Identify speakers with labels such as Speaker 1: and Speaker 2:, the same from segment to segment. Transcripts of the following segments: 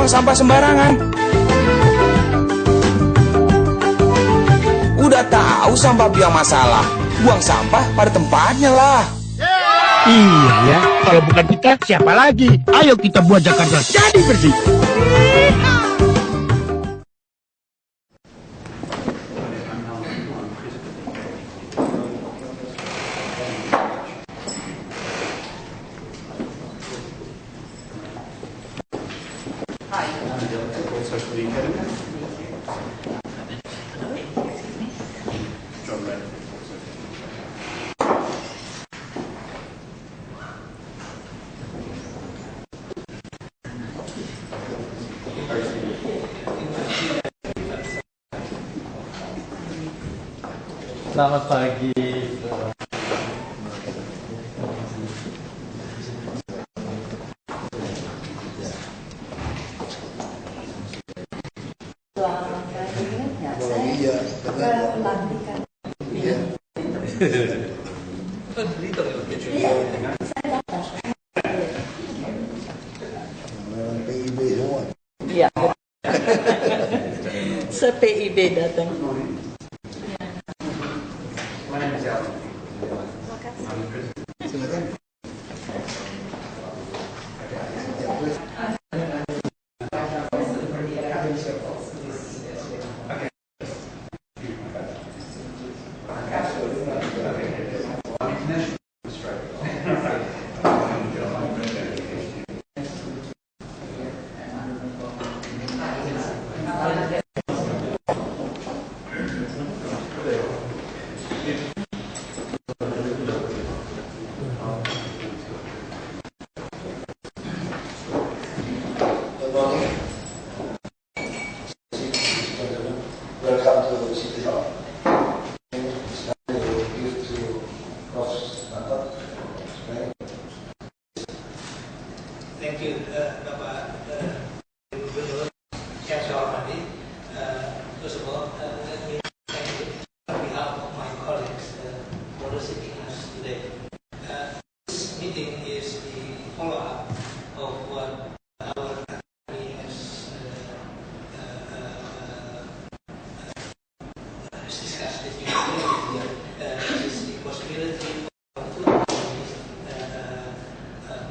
Speaker 1: buang sampah sembarangan. Udah tahu sampah biang masalah, buang sampah pada tempatnya lah.
Speaker 2: Iya ya, kalau bukan kita siapa lagi? Ayo kita buat Jakarta jadi bersih.
Speaker 3: Selamat pagi.
Speaker 4: Iya. Se-PIB datang.
Speaker 5: Thank you, Bapak Gubernur yang saya hormati. First of all, let me thank you on behalf of my colleagues for receiving us today. This meeting is the follow-up of what our company has discussed with you earlier. Is the possibility of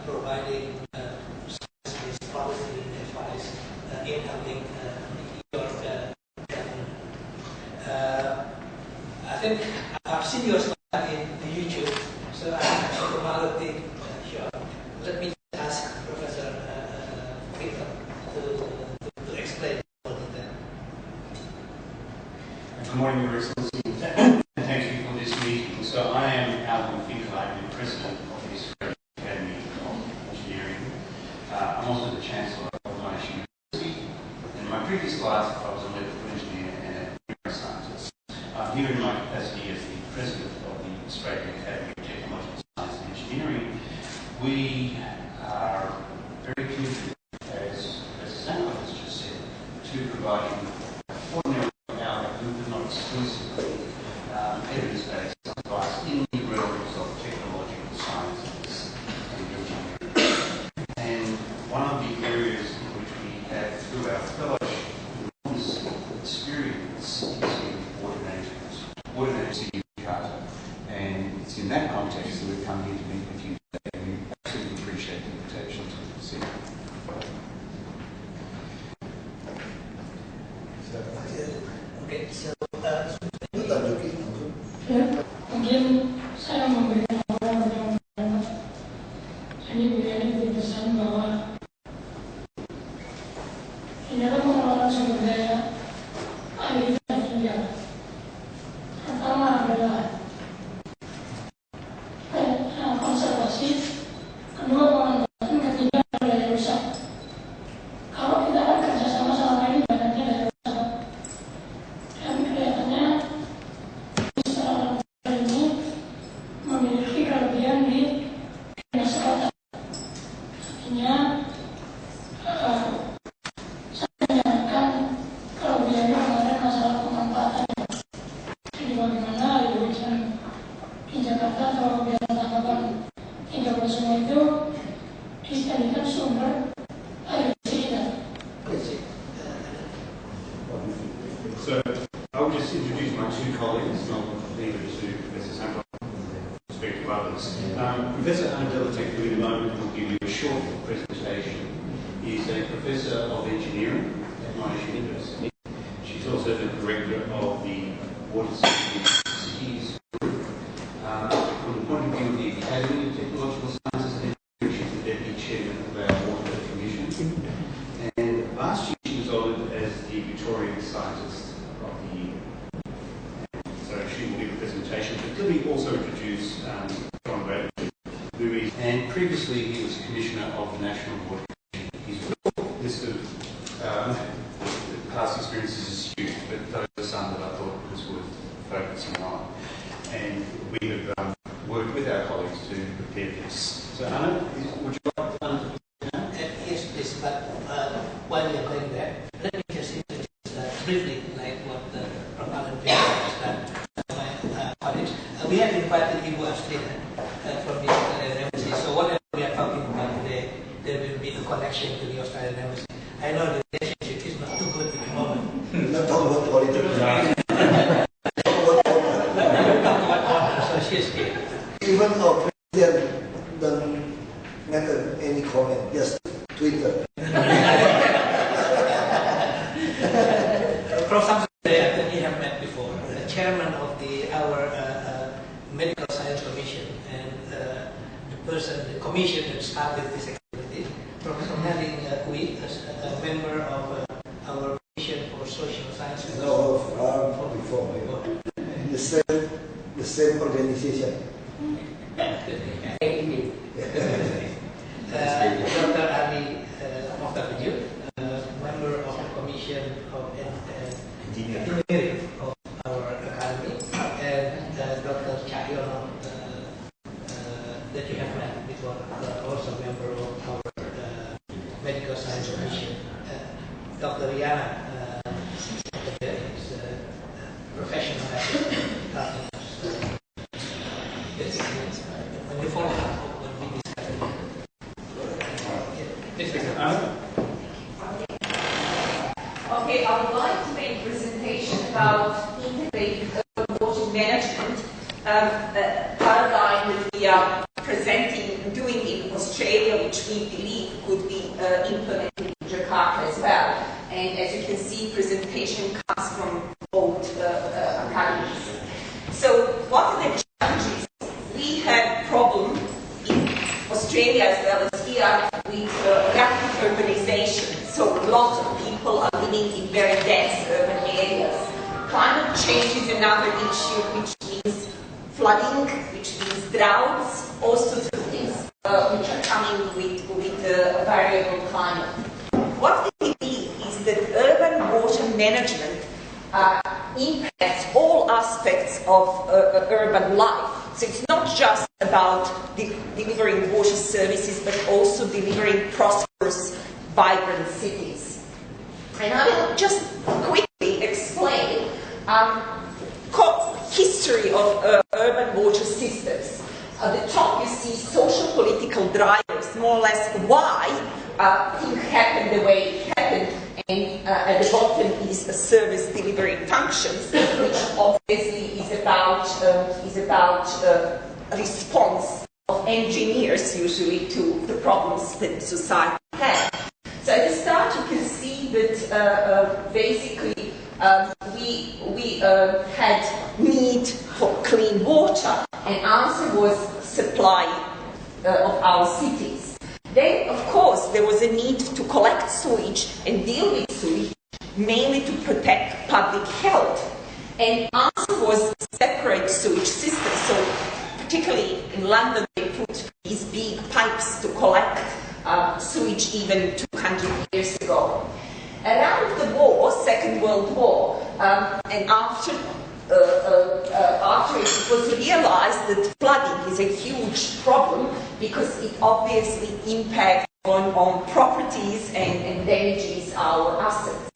Speaker 5: providing policy advice in helping your government. I think I've seen your slide in the YouTube, so I have a formality. Sure. Let me ask Professor Hitam to explain more detail.
Speaker 6: Good morning, Your Excellency. Thank you for this meeting. So I am Alan Finkel. I'm the president of the Australian Academy of Engineering. I'm also the Chancellor of Manajemen. In my previous life, I was an electrical engineer and a neuroscientist. Here in my capacity as the president of the Australian Academy of Technological Science and Engineering, we are very committed, as Sandra has just said, to providing ordinary but not exclusively evidence-based advice in the realms of technological sciences and engineering. And one of the areas in which we have, through our fellowship, enormous experience is in coordinating Jakarta. And it's in that context that we've come here to meet with you today, and we absolutely appreciate the invitation to see you.
Speaker 5: Okay, so
Speaker 7: mungkin saya memberikan orang yang banyak. Jadi beliau berpesan bahwa di dalam mengelola sumber daya air dan minyak, pertama adalah konservasi, kedua pemanfaatan, ketiga daya rusak. Kalau kita akan kerjasama selama ini banyaknya daya rusak, dan
Speaker 6: will just introduce my two colleagues, and I'll leave it to Professor Sample to speak to others. Professor Anadelatek, who in a moment will give you a short presentation, is a Professor of Engineering at Monash University. She's also the Director of the Water Cities Group. From the point of view of the Academy of Technological Sciences and Engineering, she's the Deputy Chairman of our Water Commission. And last year she was honoured as the Victorian Scientist of the Year. So she will give a presentation. But let me also introduce John Bradley, who is, and previously he was Commissioner of the National Water Commission. His list of past experiences is huge, but those are some that I thought was worth focusing on. And we have worked with our colleagues to prepare this. So Anna, would you like to
Speaker 5: Yes, please, but while we are going there, let me just introduce briefly, like what the Purnama my colleagues. We have invited Ibu Australia from the Australian Embassy, so whatever we are talking about today, there will be a connection to the Australian Embassy. I know the relationship is not too good at the moment.
Speaker 3: Not talk about politics.
Speaker 5: So she is here.
Speaker 3: Even our president doesn't make any comment, just Twitter.
Speaker 5: Professor that we have met before, the chairman of our Medical Science Commission and the commission that started this activity, Professor Melin Kui, a member of our Commission for Social Sciences.
Speaker 3: No, before. The same organization.
Speaker 5: Dr. Ali Mokhtar, member of the Commission of Engineering of our Academy, and Dr. Cahyono, that you have met before, also member of our Medical Science Commission. Dr. Rihanna is a professional assistant. When you follow up, when we discuss
Speaker 8: Okay, I would like to make a presentation about integrated urban water management paradigm that we are doing in Australia, which we believe could be implemented in Jakarta as well. And as you can see, presentation comes from both academies. So what are the challenges? We have problem in Australia as well as here with rapid urbanization. So a lot of people are living in very dense urban areas. Climate change is another issue, which means flooding, which means droughts, all sorts of things which are coming with variable climate. What we believe is that urban water management impacts all aspects of urban life. So it's not just about delivering water services, but also delivering prosperous, vibrant cities. And I will just quickly explain history of urban water systems. At the top you see social political drivers, more or less why things happened the way it happened, and at the bottom is a service delivery functions, which obviously is about a response of engineers usually to the problems that society has. So at the start you can see that basically we had need for clean water, and answer was supply of our cities. Then, of course, there was a need to collect sewage and deal with sewage, mainly to protect public health. And answer was separate sewage systems. So, particularly in London, they put these big pipes to collect sewage even 200 years ago. Around the war, Second World War, and after it was realized that flooding is a huge problem because it obviously impacts on properties and damages our assets.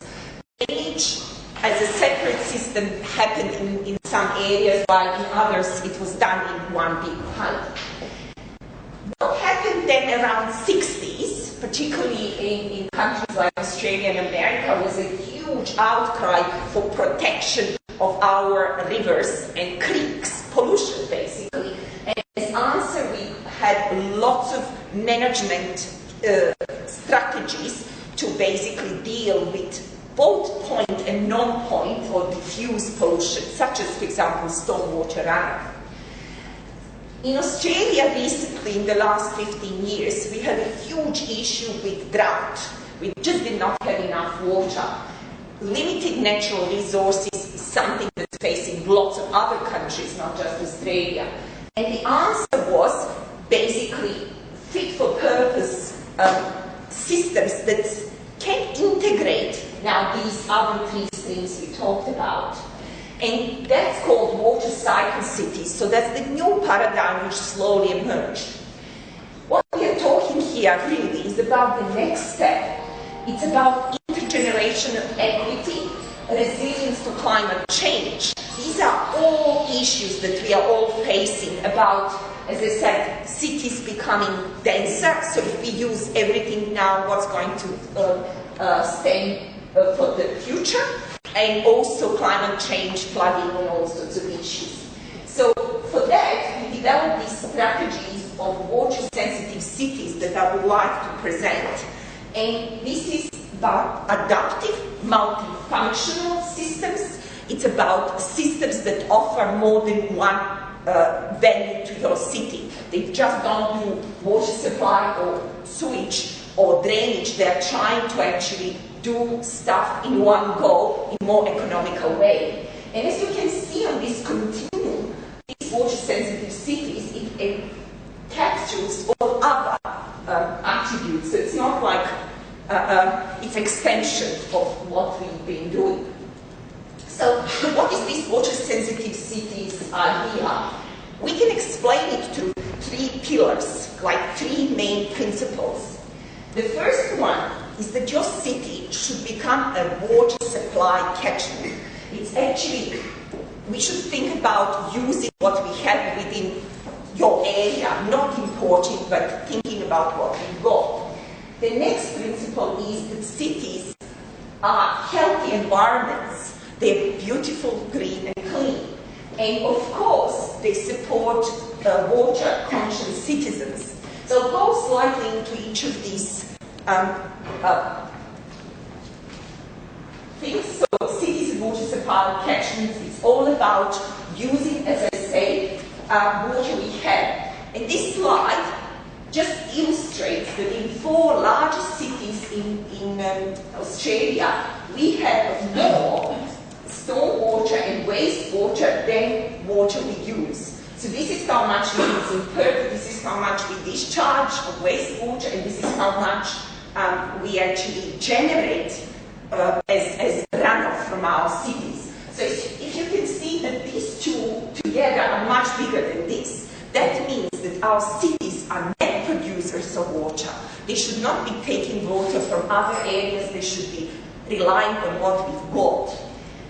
Speaker 8: Drainage as a separate system happened in some areas, while in others it was done in one big pipe. What happened then around 60s, particularly in countries like Australia and America, was a huge outcry for protection of our rivers and creeks, pollution basically. And as answer, we had lots of management strategies to basically deal with both point and non-point or diffuse pollution, such as, for example, stormwater runoff. In Australia recently, in the last 15 years, we had a huge issue with drought. We just did not have enough water. Limited natural resources is something that's facing lots of other countries, not just Australia. And the answer was basically fit-for-purpose systems that can integrate now these other three streams we talked about. And that's called water cycle cities. So that's the new paradigm which slowly emerged. What we are talking here really is about the next step. It's about intergenerational equity, resilience to climate change. These are all issues that we are all facing about, as I said, cities becoming denser. So if we use everything now, what's going to stand for the future? And also climate change, flooding, and all sorts of issues. So for that, we developed these strategies of water-sensitive cities that I would like to present. And this is about adaptive, multifunctional systems. It's about systems that offer more than one value to your city. They just don't do water supply or sewage or drainage. They're trying to actually do stuff in one go in a more economical way. And as you can see on this continuum, these water-sensitive cities, it captures all other attributes. So it's not like it's extension of what we've been doing. So what is this water-sensitive cities idea? We can explain it through three pillars, like three main principles. The first one is that your city should become a water supply catchment. It's actually, we should think about using what we have within your area, not importing, but thinking about what we've got. The next principle is that cities are healthy environments. They're beautiful, green, and clean. And of course, they support water-conscious citizens. So I'll go slightly into each of these things. So cities and water supply catchments, it's all about using, as I say, water we have. And this slide just illustrates that in 4 largest cities in Australia, we have more stormwater and wastewater than water we use. So this is how much we use in Perth, this is how much we discharge of wastewater, and this is how much we actually generate as runoff from our cities. So if you can see that these two together are much bigger than this, that means that our cities are net producers of water. They should not be taking water from other areas, they should be relying on what we've got.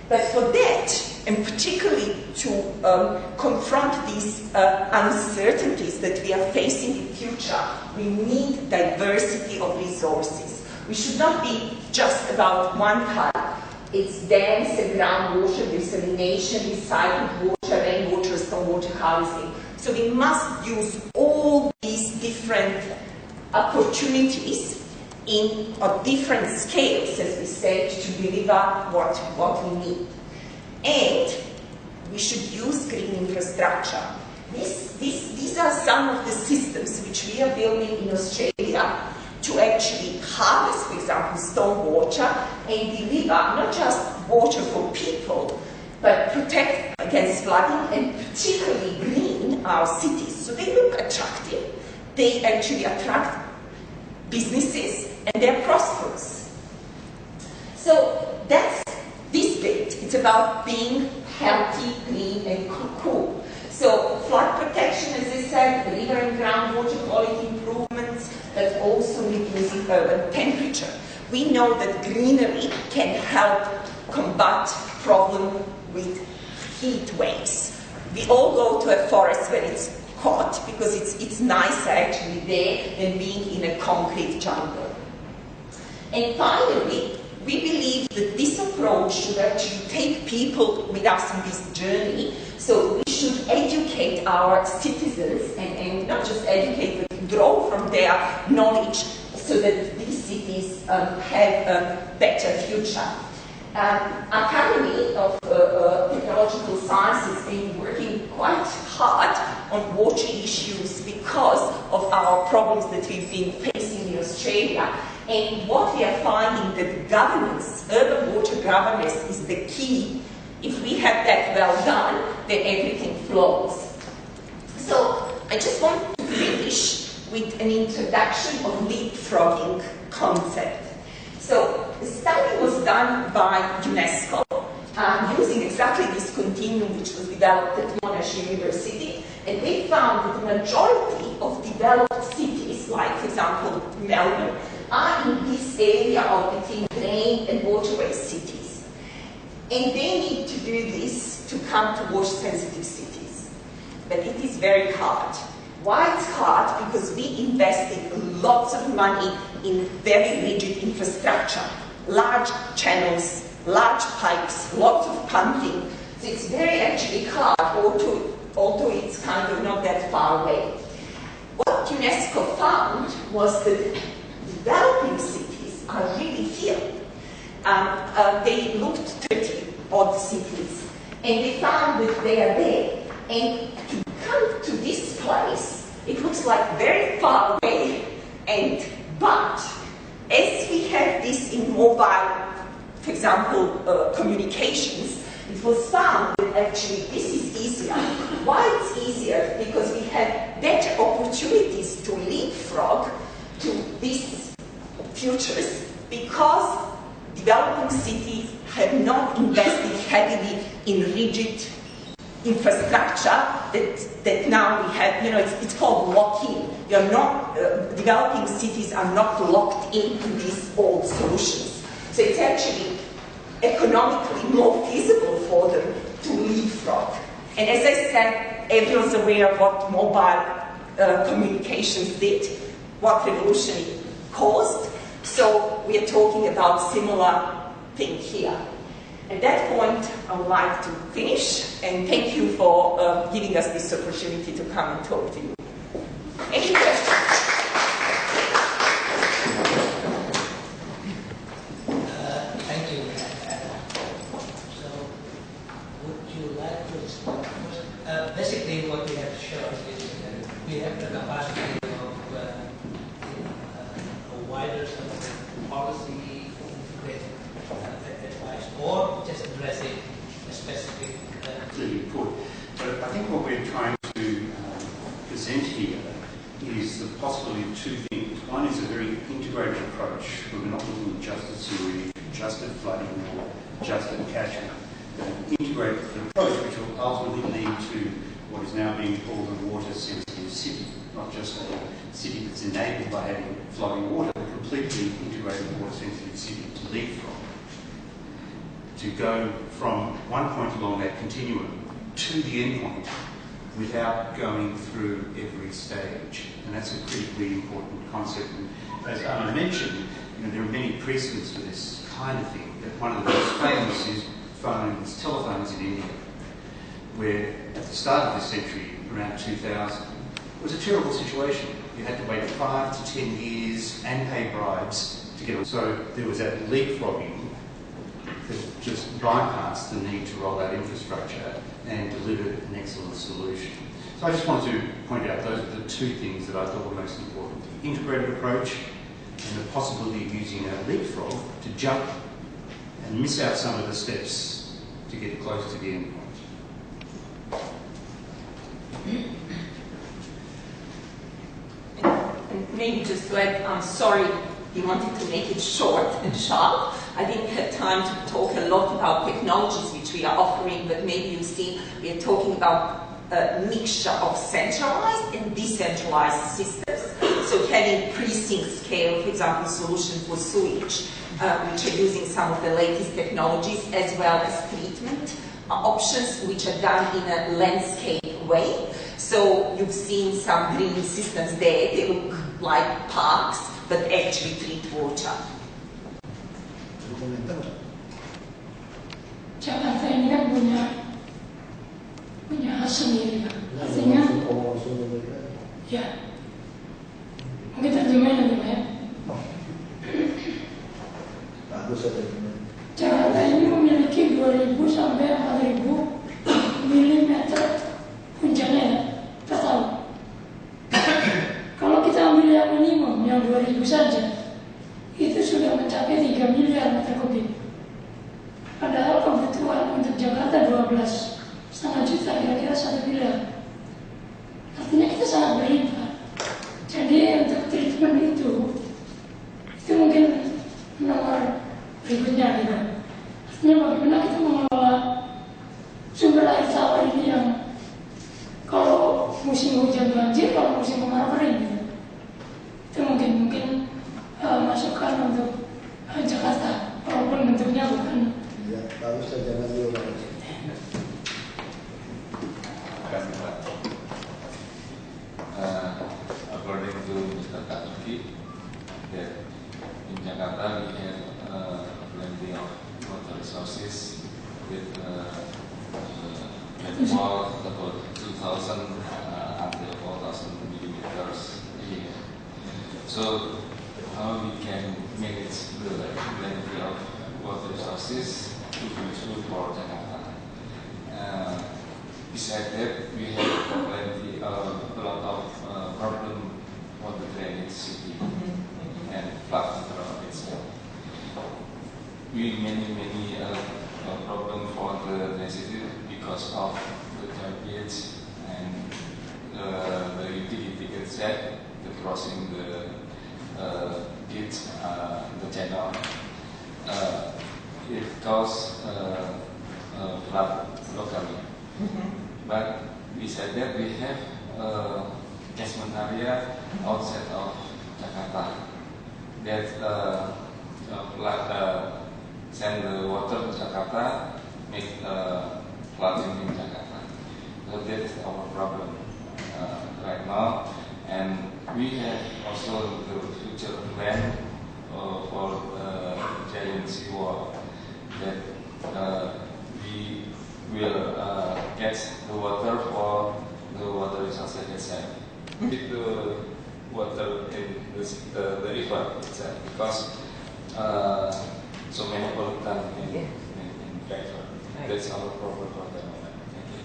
Speaker 8: But for that, and particularly to confront these uncertainties that we are facing in the future, we need diversity of resources. We should not be just about one type. It's dams and groundwater, desalination, recycled water, rainwater, stormwater harvesting. So we must use all these different opportunities in different scales, as we said, to deliver what we need. And we should use green infrastructure. These are some of the systems which we are building in Australia to actually harvest, for example, stormwater and deliver not just water for people, but protect against flooding and particularly green our cities. So they look attractive. They actually attract businesses and they're prosperous. So that's this bit. It's about being healthy, green, and cool. So flood protection, as I said, river and groundwater quality improvements, but also reducing urban temperature. We know that greenery can help combat problem with heat waves. We all go to a forest when it's hot because it's nicer actually there than being in a concrete jungle. And finally, we believe that this approach should actually take people with us in this journey. So we should educate our citizens and not just educate, but draw from their knowledge so that these cities have a better future. Academy of Technological Sciences has been working quite hard on water issues because of our problems that we've been facing in Australia. And what we are finding that governance, urban water governance is the key. If we have that well done, then everything flows. So I just want to finish with an introduction of leapfrogging concept. So the study was done by UNESCO using exactly this continuum which was developed at Monash University, and they found that the majority of developed cities, like for example Melbourne, are in this area of between drain and waterway cities. And they need to do this to come to water-sensitive cities. But it is very hard. Why it's hard? Because we invested lots of money in very rigid infrastructure, large channels, large pipes, lots of pumping. So it's very actually hard, although it's kind of not that far away. What UNESCO found was that developing cities are really few. They looked 30 odd cities, and they found that they are there. And to come to this place, it looks like very far away, but as we have this in mobile, for example, communications, it was found that actually this is easier. Why it's easier? Because we have better opportunities to leapfrog to these futures, because developing cities have not invested heavily in rigid infrastructure that now we have, it's called lock-in. You're not, developing cities are not locked into these old solutions. So it's actually economically more feasible for them to leapfrog. And as I said, everyone's aware of what mobile communications did, what revolution it caused. So we are talking about similar thing here. At that point, I would like to finish, and thank you for giving us this opportunity to come and talk to you. Any questions?
Speaker 5: Thank you. So, would you like to explain first? Basically, what we have shown is that we have the capacity of a wider sort of policy integrated advice, or just addressing a specific.
Speaker 6: Clearly put. But I think what we're trying to present here is the possibility of two things. One is a very integrated approach, where we're not looking at just at sewage, just at flooding, or just at catchment. An integrated approach which will ultimately lead to what is now being called a water-sensitive city, not just a city that's enabled by having flowing water, but a completely integrated water-sensitive city to lead from. To go from one point along that continuum to the end point without going through every stage. And that's a critically important concept. And as Anna mentioned, there are many precedents for this kind of thing. That one of the most famous is telephones in India, where at the start of this century, around 2000, it was a terrible situation. You had to wait 5 to 10 years and pay bribes to get it. So there was that leapfrogging that just bypassed the need to roll out infrastructure and delivered an excellent solution. So I just wanted to point out those are the two things that I thought were most important. The integrated approach and the possibility of using a leapfrog to jump and miss out some of the steps to get closer to the end point.
Speaker 8: And maybe just to add, I'm sorry, we wanted to make it short and sharp. I didn't have time to talk a lot about technologies which we are offering, but maybe you see we are talking about a mixture of centralized and decentralized systems. So having precinct scale, for example, solution for sewage, which are using some of the latest technologies, as well as treatment options which are done in a landscape way. So you've seen some green systems there. They look like parks, but actually treat water.
Speaker 3: komentar?
Speaker 7: Jakarta ini kan punya khas sendiri kan. Artinya, ya, mungkin terjemahin nanti Pak ya.
Speaker 3: Bagus ada gimana?
Speaker 7: Jakarta ini memiliki 2.000 sampai 4.000 mm hujannya ya, per tahun. Kalau kita ambil yang minimum, yang 2.000 saja, itu sudah mencapai 3 miliar meter kubik. Padahal kebutuhan untuk Jakarta 12,5 juta, kira-kira 1 miliar. Artinya kita sangat berlimpah. Jadi untuk treatment itu mungkin nomor berikutnya gitu. Artinya bagaimana kita mengelola sumber air tawar ini yang kalau musim hujan banjir, kalau musim kemarau kering gitu. Itu mungkin masukan untuk Jakarta, walaupun bentuknya bukan.
Speaker 3: Ya, bagus saja jangan dulu.
Speaker 9: Terima kasih Pak. According to Mr. Basuki, that in Jakarta we have plenty of water resources with rainfall about 2,000 until 4,000 millimeters a year. So how we can manage the plenty of water resources to be useful for Jakarta? Besides that, we have plenty a lot of problem on the drainage city and flood control itself. We many problem for the drainage city because of the garbage and the utility gets that the crossing the gates, the channel. It causes flood locally. But besides that, we have catchment area outside of Jakarta that send the water to Jakarta, make flooding in Jakarta. So that is our problem right now, and we have also the future plan for giant seawall that we will catch the water for the water resources itself. With the water in the river itself, because so many pollutants in river. That's our problem for the moment. Thank you.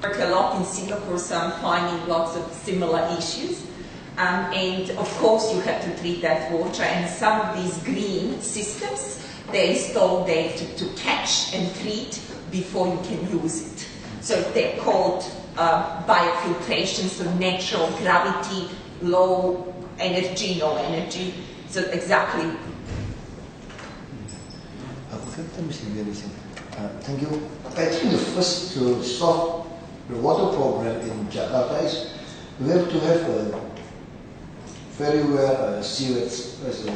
Speaker 8: Work a lot in Singapore, so I'm finding lots of similar issues. And of course you have to treat that water, and some of these green systems, they install there to catch and treat before you can use it. So they're called biofiltration, so natural gravity, low energy, no energy. So exactly.
Speaker 3: Thank you. I think the first to solve the water problem in Jakarta is we have to have a very well sewage as a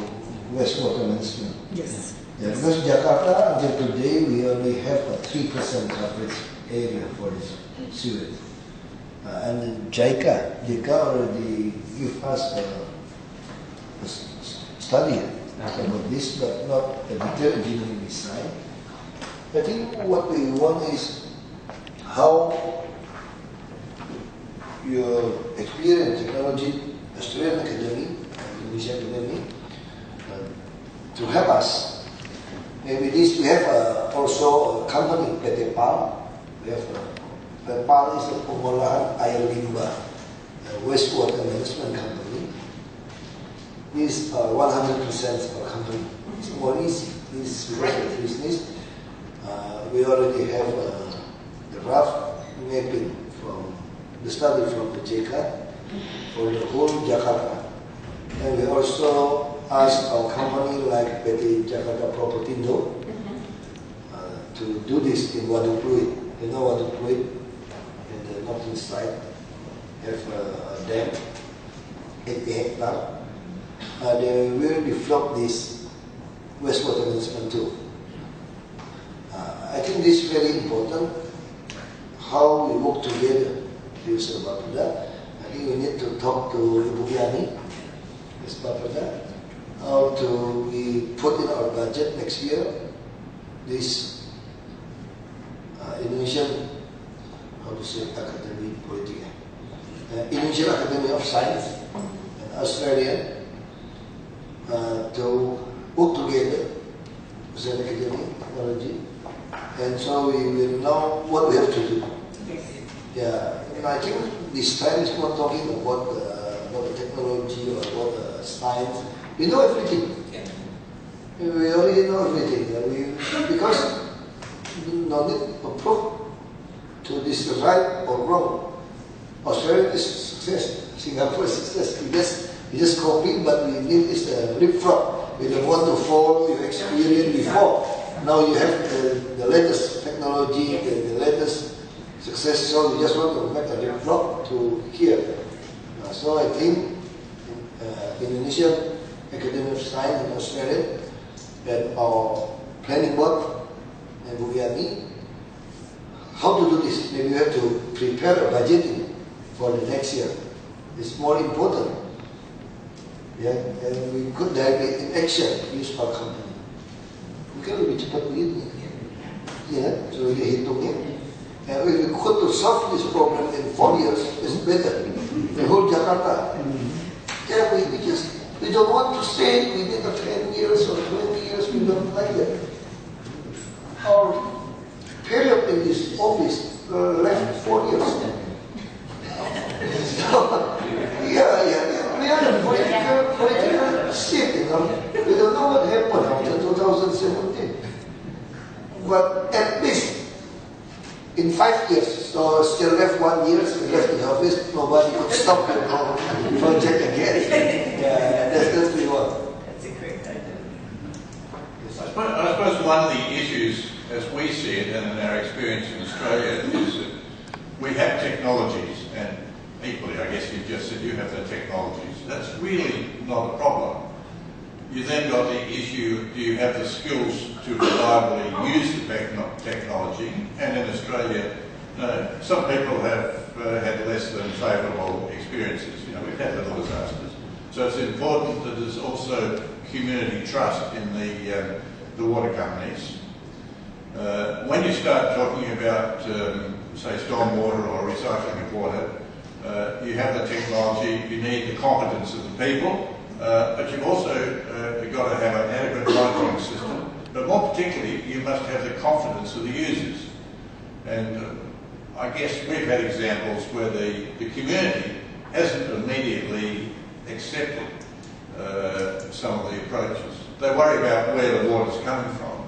Speaker 3: wastewater management.
Speaker 8: Yes.
Speaker 3: Yeah, because Jakarta until today we only have a 3% coverage area for this sewage. And JICA already give us a study about this, but not a detailed engineering design. I think what we want is how your experience, technology, Australian Academy, Indonesia Academy, to help us. Maybe this we have also a company, PT PAL. We have PAL is a pengolahan air limbah, wastewater management company. This is 100% our company. It's more easy. This is business. We already have the rough mapping from the study from the JK for the whole Jakarta. And we also asked our company like PT Jakarta Propertindo to do this in Waduk Pluit. You know Waduk Pluit in the northern side have a dam, 80 hectares. They will develop this wastewater management too. I think this is very important, how we work together. This about that. I think we need to talk to Ibu Yani, as part of that. how to we put in our budget next year this Indonesian, how to say, Academy Politik, Indonesian Academy of Science and Australian to work together as an academy technology, and so we will know what we have to do. Yeah, and I think this time is not talking about the technology or about the science. We know everything. We already know everything. Because no need to prove to this right or wrong. Australia is success. Singapore is success. We just copy, but we need is the leapfrog. We don't want to follow your experience before. Now you have the latest technology, the latest success, so we just want to make a leapfrog to here. So I think Indonesian Academy of Science in Australia and our planning board and Bugani, how to do this? Maybe we have to prepare a budgeting for the next year. It's more important. Yeah, and we could directly in action use our company. Mungkin lebih cepat begini. Yeah, so we hitungnya. And if we could solve this problem in 4 years, it's better. The whole Jakarta. Yeah, we don't want to stay within 10 years or 20 years. We don't like that. Our period in this office left 4 years. So, we are in political shit, you know. We don't know what happened after 2017. But at least in 5 years, so still left 1 year, so left the office, nobody could stop the project again. Yeah, that's what we want.
Speaker 4: That's a great idea.
Speaker 10: I suppose one of the issues, as we see it and in our experience in Australia, is that we have technologies, and equally, I guess you just said you have the technologies. That's really not a problem. You then got the issue, do you have the skills to reliably use the technology? And in Australia, some people have had less than favourable experiences. You know, we've had little disasters. So it's important that there's also community trust in the water companies. When you start talking about, say, stormwater or recycling of water, you have the technology, you need the competence of the people, but you've also got to have an adequate monitoring system. But more particularly, you must have the confidence of the users. And I guess we've had examples where the community hasn't immediately accepted some of the approaches. They worry about where the water's coming from,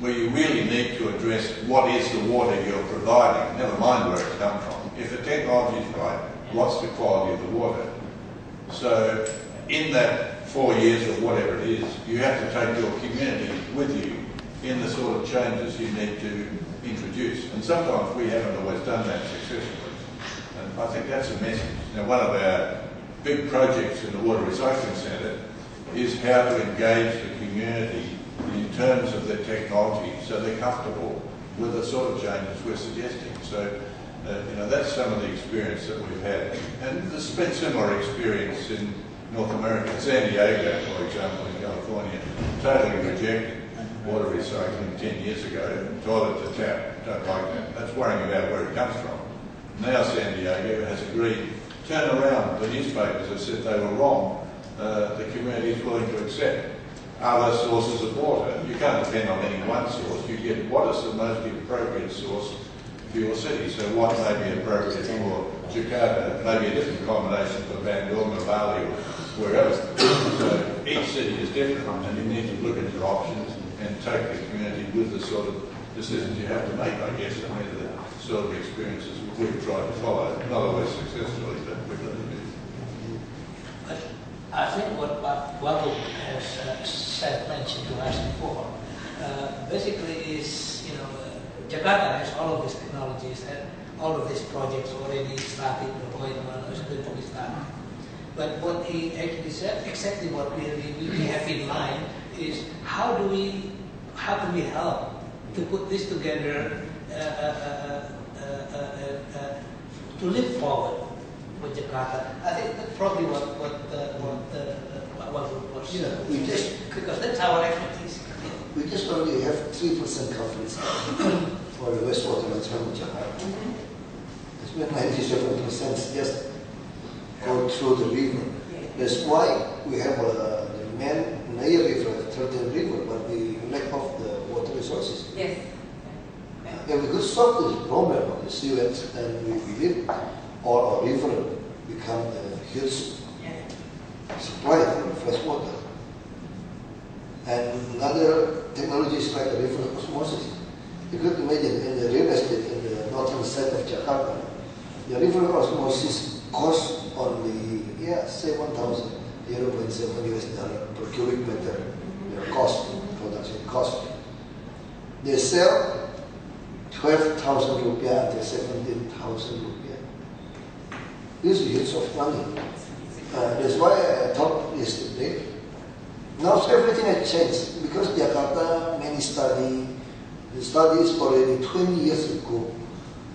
Speaker 10: where you really need to address what is the water you're providing, never mind where it's come from. If the technology is right, what's the quality of the water? So in that 4 years or whatever it is, you have to take your community with you in the sort of changes you need to introduce. And sometimes we haven't always done that successfully. And I think that's a message. Now, one of our big projects in the Water Recycling Centre is how to engage the community in terms of their technology so they're comfortable with the sort of changes we're suggesting. So, you know, that's some of the experience that we've had. And there's been similar experience in North America. San Diego, for example, in California, totally rejected water recycling 10 years ago. Toilet to tap, don't like that. That's worrying about where it comes from. Now San Diego has agreed, turn around. The newspapers have said they were wrong. The community is willing to accept other sources of water. You can't depend on any one source. You get what is the most appropriate source for your city. So what may be appropriate for Jakarta, maybe a different combination for Bandung or Bali or wherever. So each city is different, and you need to look at your options and take the community with the sort of decisions you have to make, I guess. I mean, the sort of experiences we've tried to follow, not always successfully, but we've got to do.
Speaker 5: I think what Wagub has mentioned to us before, basically is, you know, Jakarta has all of these technologies and all of these projects already started or going on or going to be started. But what he actually said, exactly what we have in mind is how can we help to put this together to leap forward. for Jakarta. I think that's probably what Wagub was.
Speaker 3: Yeah, we just
Speaker 5: because that's our expertise.
Speaker 3: we just only have 3% coverage for the wastewater management in Jakarta. It's been 97% just go through the river. That's why we have the Menerima river, 13 river, but we lack of the water resources.
Speaker 8: Yes.
Speaker 3: And we could solve this problem of the sewage, and we believe all our river become a huge supply for fresh water. And another technology is like a river osmosis. You could imagine in the real estate in the northern side of Jakarta, the river osmosis costs only, say 1,000, $0.7 per cubic meter. Their cost, production cost. They sell 12,000 rupiah until 17,000 rupiah. This is huge of money. That's why I talked yesterday. Now everything has changed because Jakarta, many the studies already 20 years ago.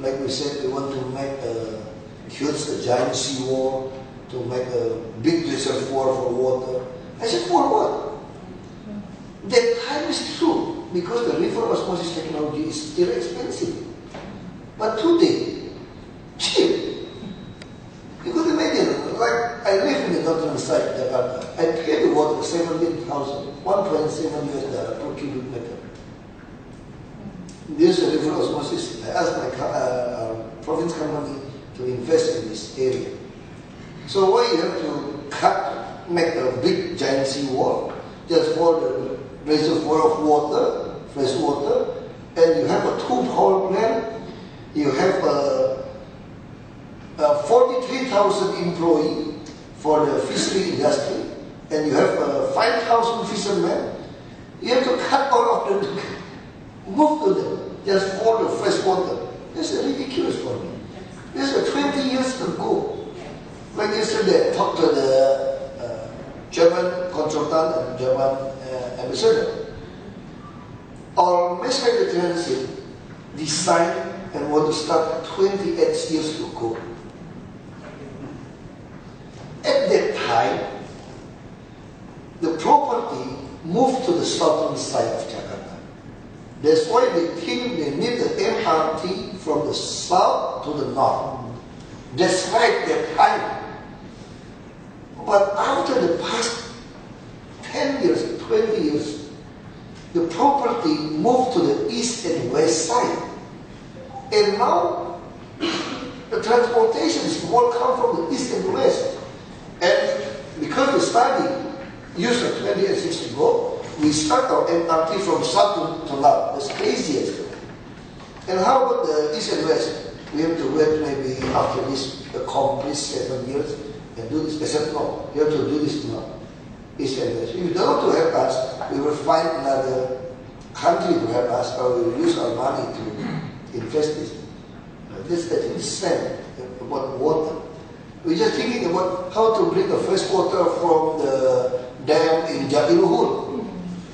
Speaker 3: Like we said, we want to make a giant seawall, to make a big reservoir for water. I said, for what? That time is true because the river osmosis technology is still expensive. But today, cheap. You could imagine, like I live in the northern side of Jakarta. I pay the water 17,000, $1.7 per cubic meter. This river osmosis, I asked my province company to invest in this area. So why you have to make a big giant seawall just for the reservoir of water, fresh water, and you have a 2 power plant, you have 43,000 employees for the fishery industry, and you have 5,000 fishermen. You have to cut all of them, move to them, just for the fresh water. This is ridiculous for me. This is 20 years ago. Like yesterday, I talked to the German consultant and German ambassador. Our mass transit designed and want to start 28 years ago. At that time, the property moved to the southern side of Jakarta. That's why they think they need the MRT from the south to the north. That's right, that time. But after the past 10 years, 20 years, the property moved to the east and west side. And now, the transportation is more come from the east and west. And because the study used 20 years ago, we start our MRT from south to north. That's crazy. And how about the east and west? We have to wait maybe after this complete 7 years and do this. I said, no, you have to do this now. East and west. If you don't want to help us, we will find another country to help us, or we will use our money to invest this. This I think is sad about water. We're just thinking about how to bring the fresh water from the dam in Jatiluhur.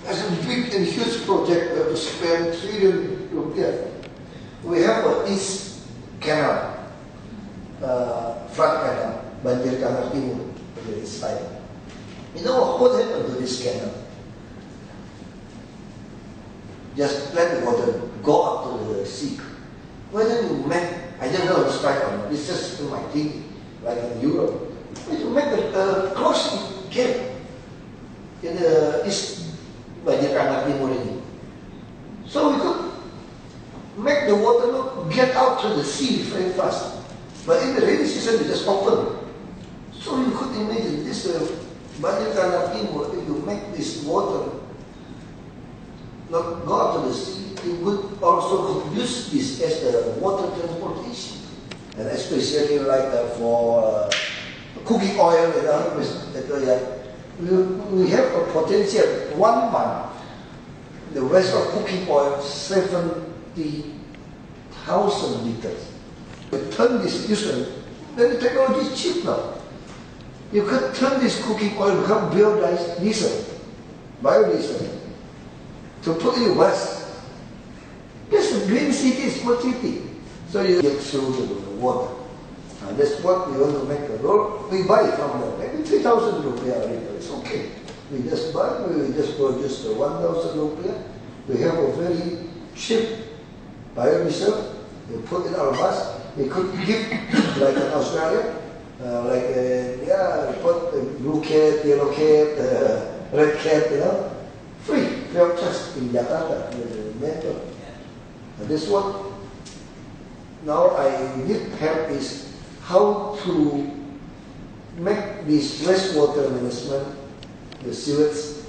Speaker 3: That's a big and huge project. We have to spend trillion rupiah. We have an east canal, flood canal, Banjir Kanal Timur, on this side. You know what happened to this canal? Just let the water go up to the sea. Whether you make, I don't know it's right or not, it's just my thinking, like in Europe. When you make a crossing gap in the east Banjir Kanal Timur ini. So we could make the water get out to the sea very fast. But in the rainy season, it just open. So you could imagine this Banjir Kanal Timur, if you make this water not go out to the sea, you could also use this as a water transportation. And especially like for cooking oil and other we have a potential 1 month. The waste of cooking oil 70,000 liters. We turn this usually, then the technology is cheap now. You could turn this cooking oil to become biodiesel, to put in waste. Yes, a green city is smart city. So you get through the water. That's what we want to make a road. We buy from them, maybe 3,000 rupiah a liter. It's okay. We just buy, we just produce 1,000 rupiah. We have a very cheap biodiesel. We put in our bus. We could give, like in Australia, put blue cat, yellow cat, red cat, free of charge in Jakarta, the metro. And this one, now I need help is how to make this wastewater management, the sewage,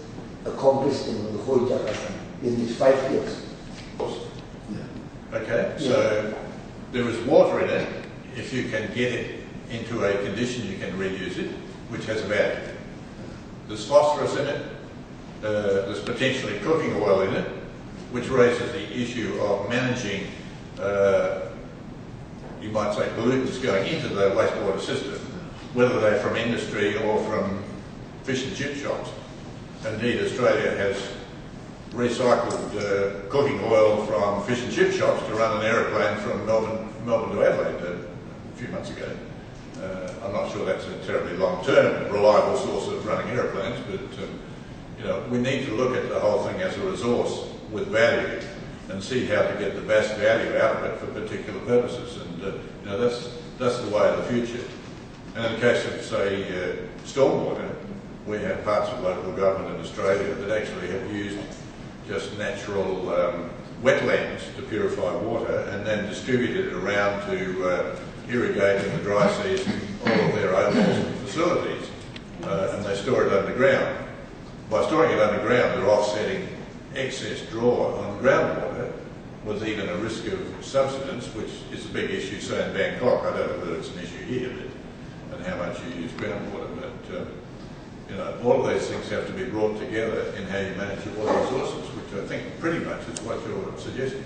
Speaker 3: accomplished in the whole Jakarta in these 5 years.
Speaker 10: Okay, so there is water in it. If you can get it into a condition you can reuse it, which has value. There's phosphorus in it. There's potentially cooking oil in it, which raises the issue of managing, you might say, pollutants going into the wastewater system, whether they're from industry or from fish and chip shops. Indeed, Australia has recycled cooking oil from fish and chip shops to run an aeroplane from Melbourne to Adelaide a few months ago. I'm not sure that's a terribly long-term reliable source of running aeroplanes, but we need to look at the whole thing as a resource with value and see how to get the best value out of it for particular purposes. And that's the way of the future. And in the case of, say, stormwater, we have parts of local government in Australia that actually have used just natural wetlands to purify water and then distributed it around to irrigate in the dry season all of their overall facilities, and they store it underground. By storing it underground, they're offsetting excess draw on groundwater with even a risk of subsidence, which is a big issue, say, in Bangkok. I don't know whether it's an issue here, and how much you use groundwater, but all of these things have to be brought together in how you manage your water resources, which I think pretty much is what you're suggesting.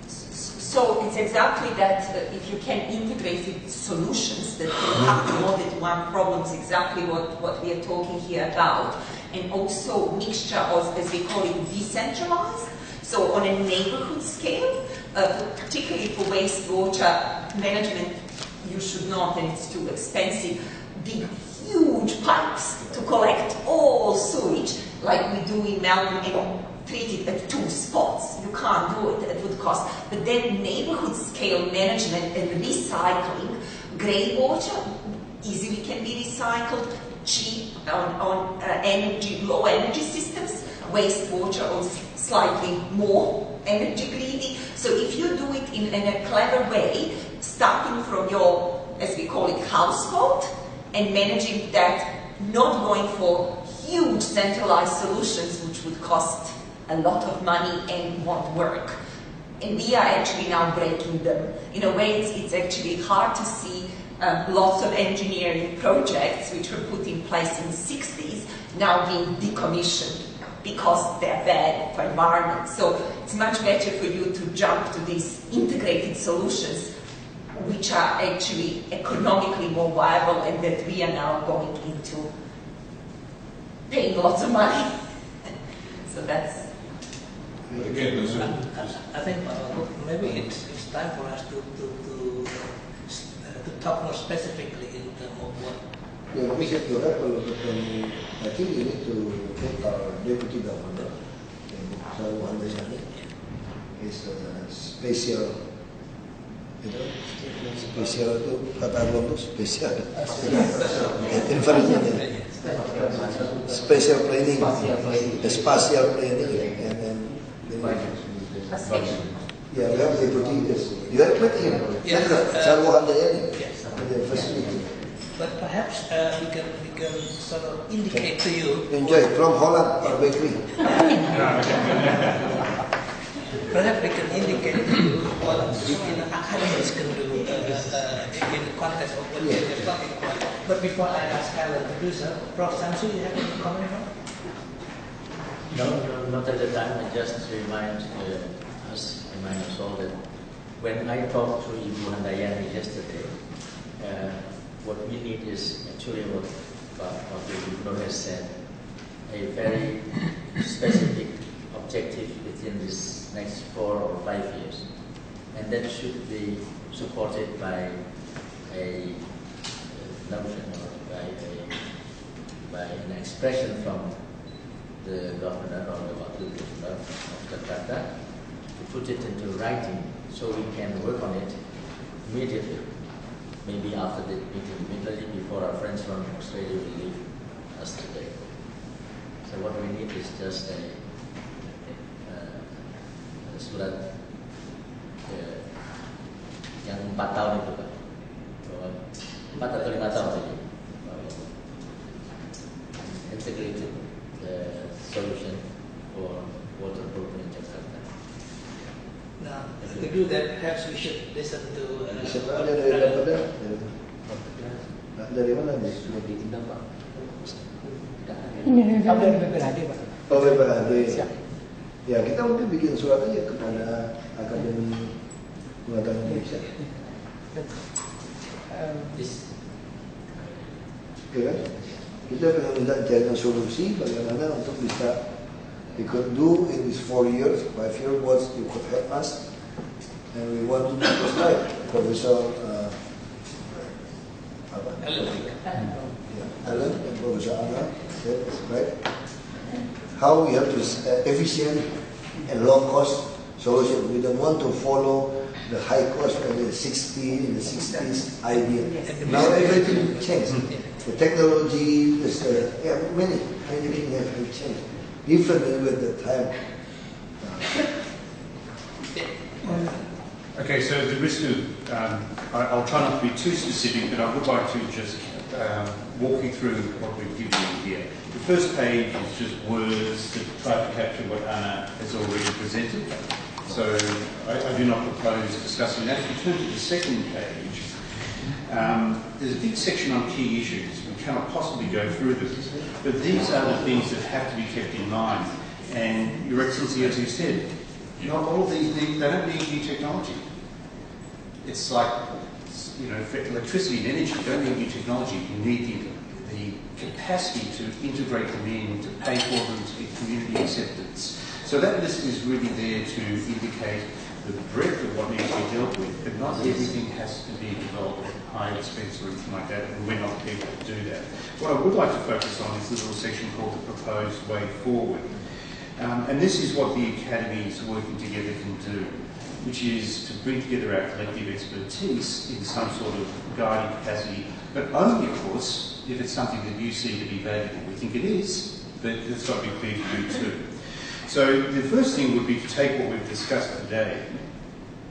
Speaker 8: So it's exactly that if you can integrate solutions that can tackle more than one problem, is exactly what we are talking here about. And also mixture of, as we call it, decentralized. So on a neighborhood scale, particularly for wastewater management, you should not, and it's too expensive, big, huge pipes to collect all sewage like we do in Melbourne and treat it at 2 spots. You can't do it, it would cost. But then neighborhood scale management and recycling, grey water easily can be recycled, cheap on energy, low energy systems, wastewater on slightly more energy greedy. So if you do it in a clever way, starting from your, as we call it, household, and managing that, not going for huge centralized solutions which would cost a lot of money and won't work. And we are actually now breaking them. In a way, it's actually hard to see lots of engineering projects which were put in place in the 60s now being decommissioned because they're bad for environment. So it's much better for you to jump to these integrated solutions which are actually economically more viable and that we are now going into paying lots of money. So that's...
Speaker 10: Again,
Speaker 5: I think maybe it's time for us to talk more specifically in terms of what...
Speaker 3: Yeah, we have to have a look at them. I think you need to take our deputy governor, is a special, spesial itu kata Arab itu spesial, special planning, spatial planning, and then yeah, we have deputy. You have met him,
Speaker 5: but perhaps we can sort of indicate to you.
Speaker 3: Enjoy from Holland or bakery.
Speaker 5: Perhaps we can indicate to you what academics can do in the context of what we are talking about. But before I ask Alan to do so, Prof. Samsu, you have any comment on?
Speaker 11: No, not at the time. I just remind us all that when I talked to Ibu Handayani yesterday, what we need is actually what the Gubernur has said, a very specific objective within this next 4 or 5 years. and that should be supported by a notion or by an expression from the governor or the wakil governor of Jakarta to put it into writing so we can work on it immediately, maybe after the meeting, immediately before our friends from Australia will leave us today. So what we need is just a surat yang 4 tahun itu Pak, 4 atau 5 tahun saja, integrated solution for water problem in Jakarta.
Speaker 5: Now, to do that, perhaps we should listen to.
Speaker 3: Siapa ada dari mana nih?
Speaker 11: Sudah diundang Pak.
Speaker 5: Ada BPHD Pak.
Speaker 3: Oh, BPHD. Ya, kita mungkin bikin surat aja kepada Akademi Buatan Indonesia. Oke kan? Kita pengen minta carikan solusi bagaimana untuk bisa we could do in these 4 years, 5 years, what you could help us, and we want to do just like Professor Alan and Professor Anna said, right? How we have to efficient and low cost solution. We don't want to follow the high cost of the 60s idea. Now everything changed. The technology, many things have changed. Differently with the time.
Speaker 6: Okay, so at the risk of, I'll try not to be too specific, but I would like to just walk you through what we've given you here. The first page is just words that try to capture what Anna has already presented. So I do not propose discussing that. If you turn to the second page, there's a big section on key issues. We cannot possibly go through this, but these are the things that have to be kept in mind. And Your Excellency, as you said, not all of these they don't need new technology. It's like, you know, for electricity and energy, you don't need new technology. You need the capacity to integrate them in, to pay for them, to get community acceptance. So that list is really there to indicate the breadth of what needs to be dealt with, but not everything has to be developed at high expense or anything like that, and we're not able to do that. What I would like to focus on is the little section called the proposed way forward. And this is what the academies working together can do, which is to bring together our collective expertise in some sort of guiding capacity, but only, of course, if it's something that you see to be valuable. We think it is, but it's got to be clear to you too. So the first thing would be to take what we've discussed today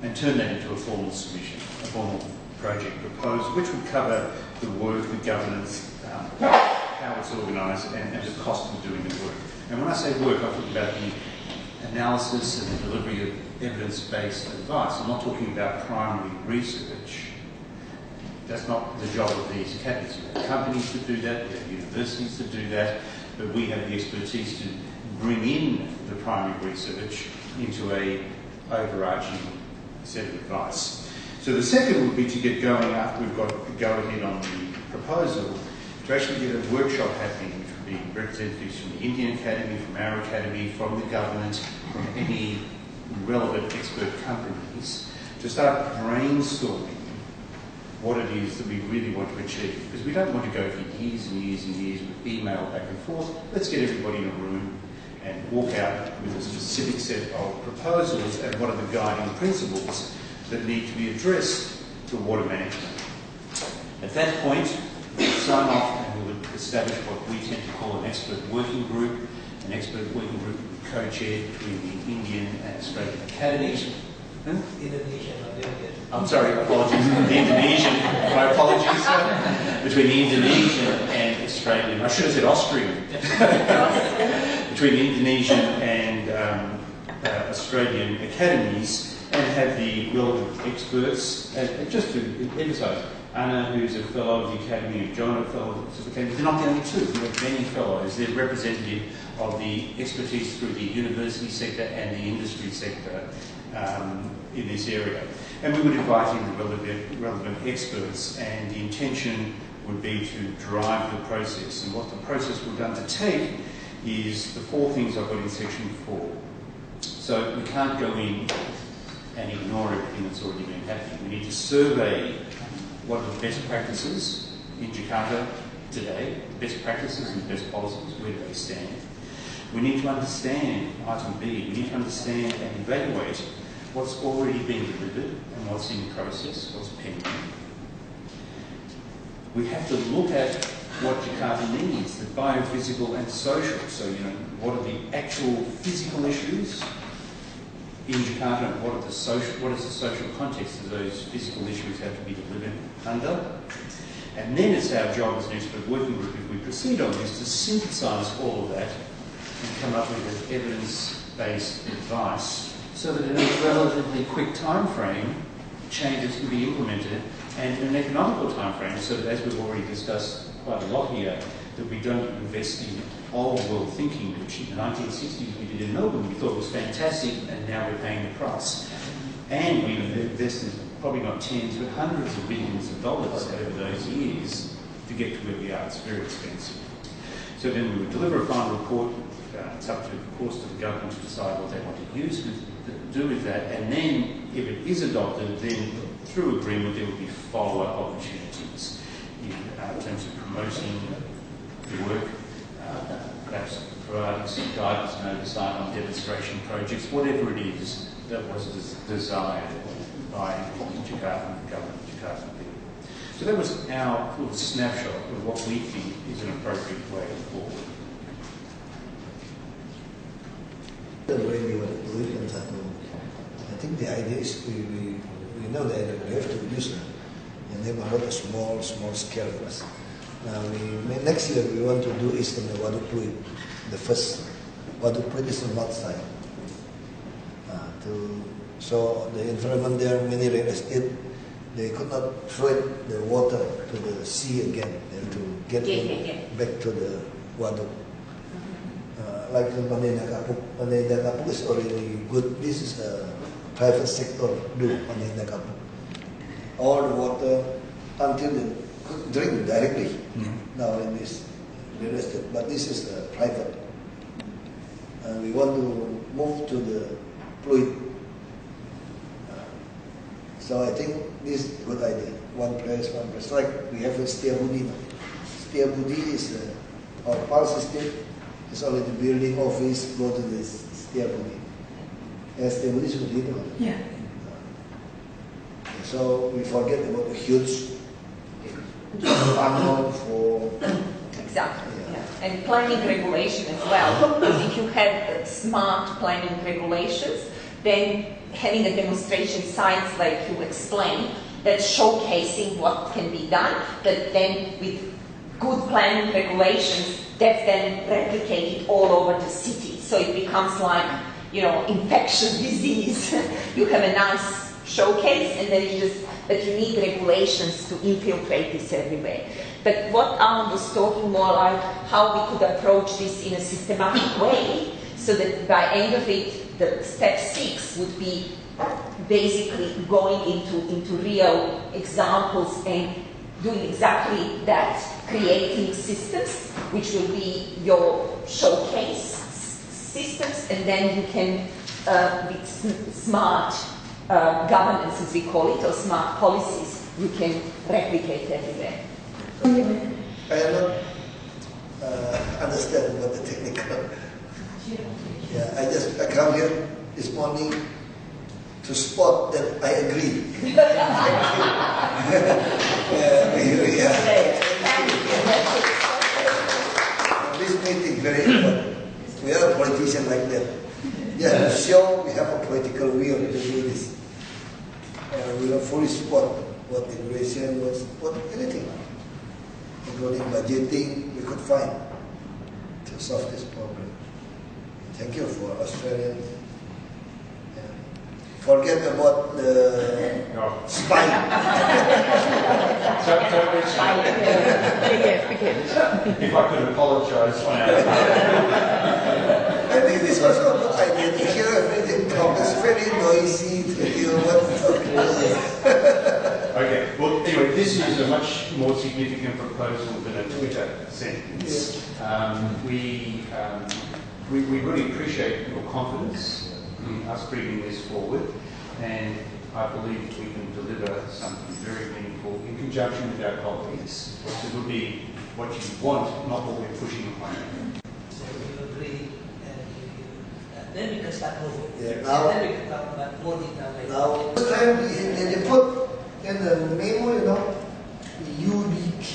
Speaker 6: and turn that into a formal submission, a formal project proposal, which would cover the work, the governance, how it's organised, and the cost of doing the work. And when I say work, I'm talking about the analysis and the delivery of evidence-based advice. I'm not talking about primary research. That's not the job of these academies. We have companies that do that, we have universities that do that, but we have the expertise to bring in the primary research into a overarching set of advice. So the second would be to get going after we've got the go-ahead on the proposal, to actually get a workshop happening, which would be representatives from the Indian Academy, from our Academy, from the government, from any relevant expert companies, to start brainstorming what it is that we really want to achieve. Because we don't want to go for years and years and years with email back and forth. Let's get everybody in a room and walk out with a specific set of proposals and what are the guiding principles that need to be addressed to water management. At that point, we would sign off and we would establish what we tend to call an expert working group. An expert working group would be co-chaired between the Indian and Australian academies.
Speaker 5: Indonesian,
Speaker 6: I'm sorry, apologies. The Indonesian, my apologies. Between the Indonesian and Australian, I should have said Austrian. Between the Indonesian and Australian academies, and have the relevant experts. And just to emphasise, Anna, who's a fellow of the Academy, and John, a fellow of the Academy, they're not the only two. We have many fellows. They're representative of the expertise through the university sector and the industry sector in this area. And we would invite in the relevant experts, and the intention would be to drive the process. And what the process would undertake is the 4 things I've got in section 4. So we can't go in and ignore everything that's already been happening. We need to survey what are the best practices in Jakarta today, the best practices and the best policies, where do they stand. We need to understand, item B, we need to understand and evaluate what's already been delivered and what's in process, what's pending. We have to look at what Jakarta needs, the biophysical and social. So, what are the actual physical issues in Jakarta and what is the social context of those physical issues have to be delivered under. And then it's our job as an expert working group, if we proceed on this, to synthesise all of that and come up with an evidence-based advice so that in a relatively quick time frame, changes can be implemented, and in an economical time frame, so that, as we've already discussed quite a lot here, that we don't invest in old world thinking, which in the 1960s we did in Melbourne. We thought it was fantastic, and now we're paying the price. And we've invested probably not tens, but hundreds of billions of dollars over those years to get to where we are. It's very expensive. So then we would deliver a final report. It's up to, of course, to the government to decide what they want to do with that. And then, if it is adopted, then through agreement there will be follow-up opportunities in terms of promoting the work, perhaps providing some guidance and oversight on demonstration projects, whatever it is that was desired by Jakarta, the government of Jakarta. So that was our little snapshot of what we think is an appropriate way forward.
Speaker 3: The way we want to do it, and I think the idea is we know that we have to use them, and then about a small scale first. Now next year we want to do is in the Wagub, the first Wagub is on north side. So the environment there, many real estate, they could not throw the water to the sea again, and to get back to the Wagub. Like the Panenda Kapuk is already good. This is the private sector do Panenda Kapuk. All the water until they could drink directly now in this real estate, but this is private. And we want to move to the fluid. So I think this is a good idea. One place. Like we have a Setiabudi. Setiabudi is our power system. It's only the building, office, go to this Setiabudi. Setiabudi is good.
Speaker 7: Yeah.
Speaker 3: So we forget about the huge panel for...
Speaker 8: Exactly. Yeah. And planning regulation as well. If you have smart planning regulations, then having a demonstration sites like you explained, that's showcasing what can be done, but then with good planning regulations, that's then replicated all over the city. So it becomes like, infectious disease. You have a nice showcase, and then but you need regulations to infiltrate this everywhere. But what Alan was talking more like how we could approach this in a systematic way, so that by end of it, the step 6 would be basically going into real examples and doing exactly that, creating systems which will be your showcase systems, and then you can, with smart governance, as we call it, or smart policies, you can replicate everywhere.
Speaker 3: I am not understand what the technical. Yeah, I come here this morning to spot that I agree. This meeting very important. We are a politician like that. Yeah, to show we have a political will to do this. We will fully support what immigration was, what anything, including budgeting, we could find to solve this problem. Thank you for Australia. Forget about the spy.
Speaker 6: If I could apologise on our behalf.
Speaker 3: I think this was a good idea to hear everything talk. It's very noisy to hear what's talking about.
Speaker 6: Okay, well, anyway, this is a much more significant proposal than a Twitter sentence. We really appreciate your confidence in us bringing this forward. and I believe we can deliver something very meaningful in conjunction with our colleagues. It will be what you want, not what we're pushing upon you.
Speaker 5: So you agree, and then we can start moving.
Speaker 3: Yeah, now,
Speaker 5: and then we can talk about more detail later.
Speaker 3: now, this time they put in the memo, you know, UDK.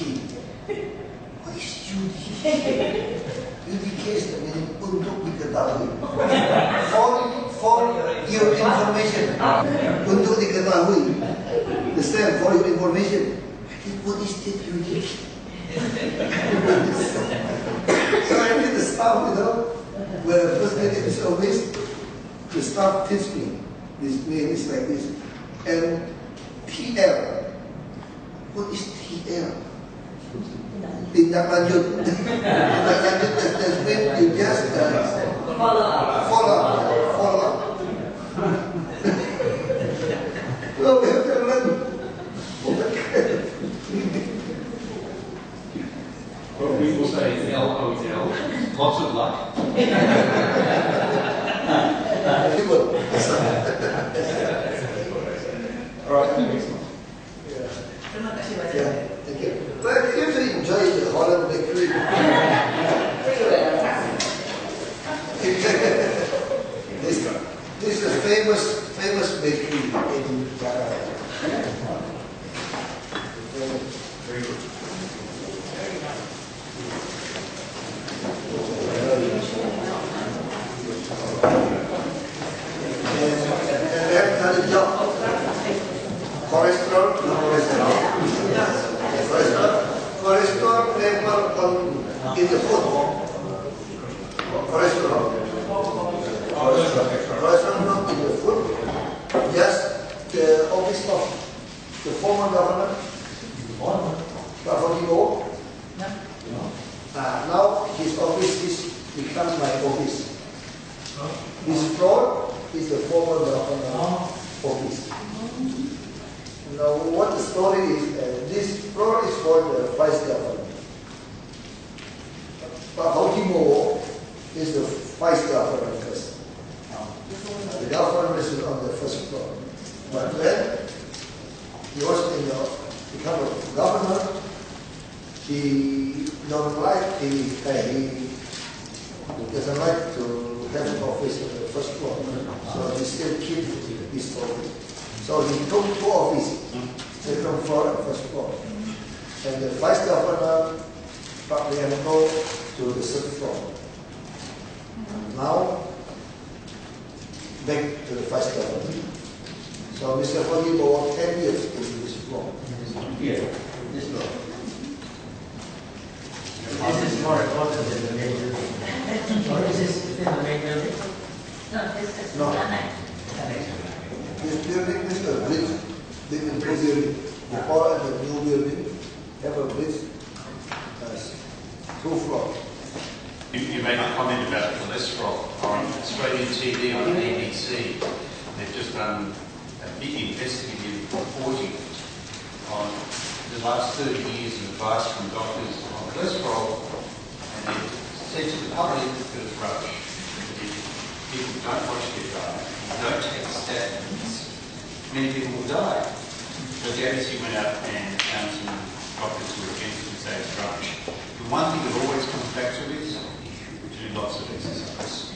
Speaker 3: What is UDK? UDK is the meaning untuk diketahui. For your information. Untuk diketahui. The same for your information. What is that UDK? So I did the stuff, you know, where the first meeting is always, the staff teach me. This name is like this. And TL. What is TL? Tindak lanjut. Tindak lanjut that means you just follow up. Well, we have to learn.
Speaker 6: Well, we will say LOL. Lots of luck. All right, next one.
Speaker 5: Terima kasih banyak.
Speaker 3: Yeah, thank you. But I usually enjoy the Holland bakery. This is a famous bakery in Jakarta.
Speaker 6: Very good.
Speaker 3: And they have another job. Cholesterol level in the food. Cholesterol not in the food. Just the office of the former governor, heboh. Now his office is becomes my office. This floor is the former governor office. Now, what the story is, this floor is for the vice governor. Heboh is the vice governor first. The governor is on the first floor. But when he was become a governor, he don't like, he doesn't like to have an office on the first floor. So he still keep his office. So he took two offices, second floor and first floor. And the vice governor probably had to go to the third floor. Now, back to the vice governor. So Mr. Heboh 10 years in this floor.
Speaker 11: Here, this floor. This is more important than the main building. Or is this within the main building?
Speaker 4: No, this is
Speaker 3: No.
Speaker 4: Naik.
Speaker 3: This building is a bridge, big and new building. The old and the new building have a bridge, 2 floors.
Speaker 6: You made a comment about cholesterol on Australian TV on ABC. They've just done a big investigative reporting on the last 30 years of advice from doctors on cholesterol, and they've said to the public that it's rubbish. If people don't watch their diet, don't take statins, many people will die. So the ABC went out and found some doctors who were against it and say it's rubbish. The one thing that always comes back to is do lots of exercise.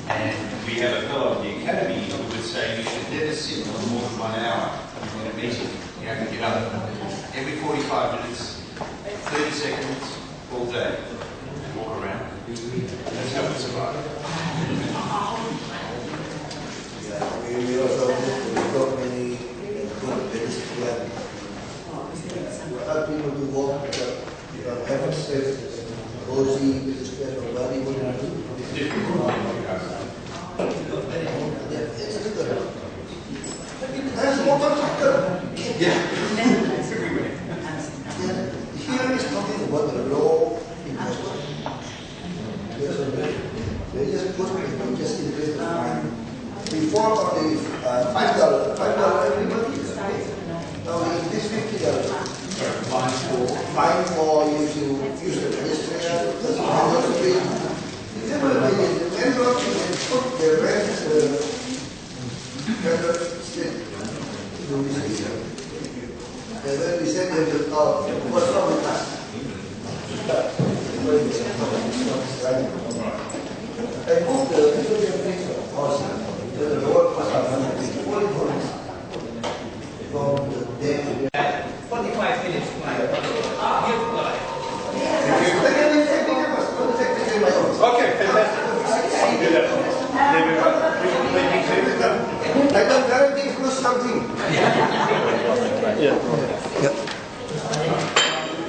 Speaker 6: And we have a fellow at the academy who would say you should never sit for more than 1 hour in a meeting. You have to get up every 45 minutes, 30 seconds, all day, and walk around. That's how we survive.
Speaker 3: We also got many good pedestrian. We help people to walk, have a safe, cozy pedestrian or body. There's motor cycle.
Speaker 6: Yeah.
Speaker 3: Here is talking about the law investment. They just put just increase the fine. Before only $5 everybody is paid. Now we increase $50. Fine for you to use the pedestrian, the street. The landlord can put the rent do this here. And when we said we have to talk, what's wrong with that?